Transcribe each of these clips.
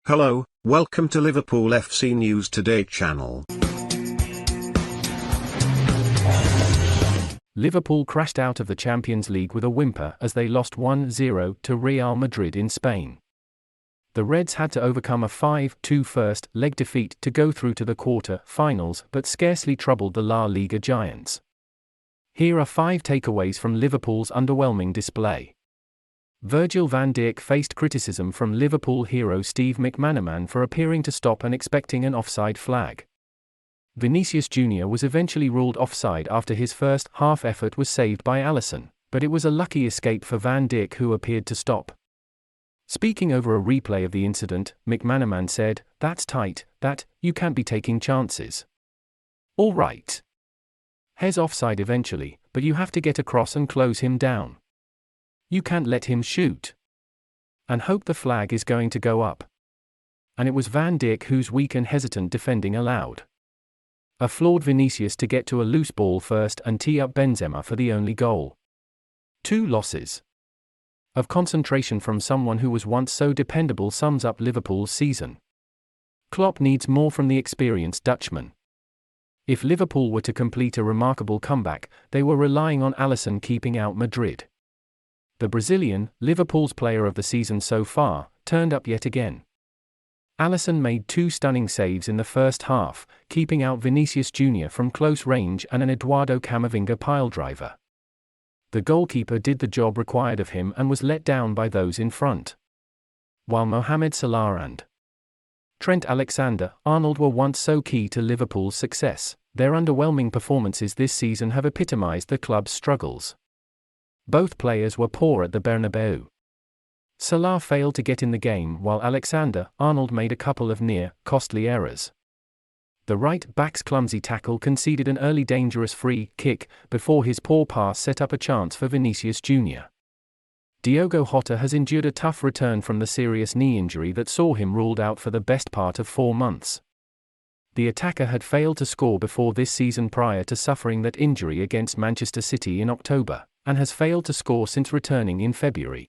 Hello, welcome to Liverpoolfc News Today channel. Liverpool crashed out of the Champions League with a whimper as they lost 1-0 to Real Madrid in Spain. The Reds had to overcome a 5-2 first-leg defeat to go through to the quarter-finals but scarcely troubled the La Liga giants. Here are 5 takeaways from Liverpool's underwhelming display. Virgil van Dijk faced criticism from Liverpool hero Steve McManaman for appearing to stop and expecting an offside flag. Vinicius Jr. was eventually ruled offside after his first half effort was saved by Alisson, but it was a lucky escape for Van Dijk, who appeared to stop. Speaking over a replay of the incident, McManaman said, "That's tight, you can't be taking chances. All right. He's offside eventually, but you have to get across and close him down. You can't let him shoot. And hope the flag is going to go up." And it was Van Dijk whose weak and hesitant defending allowed a flawed Vinicius to get to a loose ball first and tee up Benzema for the only goal. 2 losses of concentration from someone who was once so dependable sums up Liverpool's season. Klopp needs more from the experienced Dutchman. If Liverpool were to complete a remarkable comeback, they were relying on Alisson keeping out Madrid. The Brazilian, Liverpool's player of the season so far, turned up yet again. Alisson made 2 stunning saves in the first half, keeping out Vinicius Jr. from close range and an Eduardo Camavinga piledriver. The goalkeeper did the job required of him and was let down by those in front. While Mohamed Salah and Trent Alexander-Arnold were once so key to Liverpool's success, their underwhelming performances this season have epitomized the club's struggles. Both players were poor at the Bernabeu. Salah failed to get in the game while Alexander-Arnold made a couple of near-costly errors. The right back's clumsy tackle conceded an early dangerous free kick before his poor pass set up a chance for Vinicius Jr. Diogo Jota has endured a tough return from the serious knee injury that saw him ruled out for the best part of 4 months. The attacker had failed to score before this season prior to suffering that injury against Manchester City in October, and has failed to score since returning in February.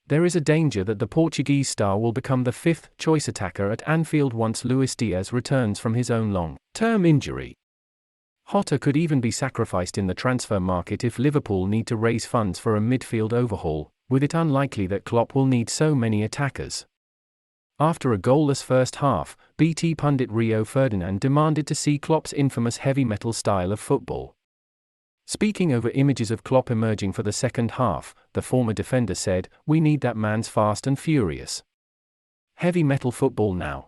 There is a danger that the Portuguese star will become the 5th-choice attacker at Anfield once Luis Diaz returns from his own long-term injury. Jota could even be sacrificed in the transfer market if Liverpool need to raise funds for a midfield overhaul, with it unlikely that Klopp will need so many attackers. After a goalless first half, BT pundit Rio Ferdinand demanded to see Klopp's infamous heavy metal style of football. Speaking over images of Klopp emerging for the second half, the former defender said, "We need that man's fast and furious. Heavy metal football now.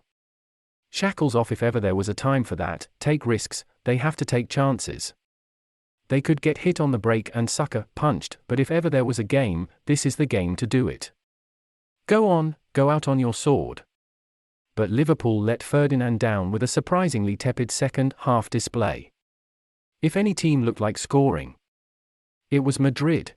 Shackles off if ever there was a time for that, take risks, they have to take chances. They could get hit on the break and sucker punched, but if ever there was a game, this is the game to do it. Go on, go out on your sword." But Liverpool let Ferdinand down with a surprisingly tepid second half display. If any team looked like scoring, it was Madrid.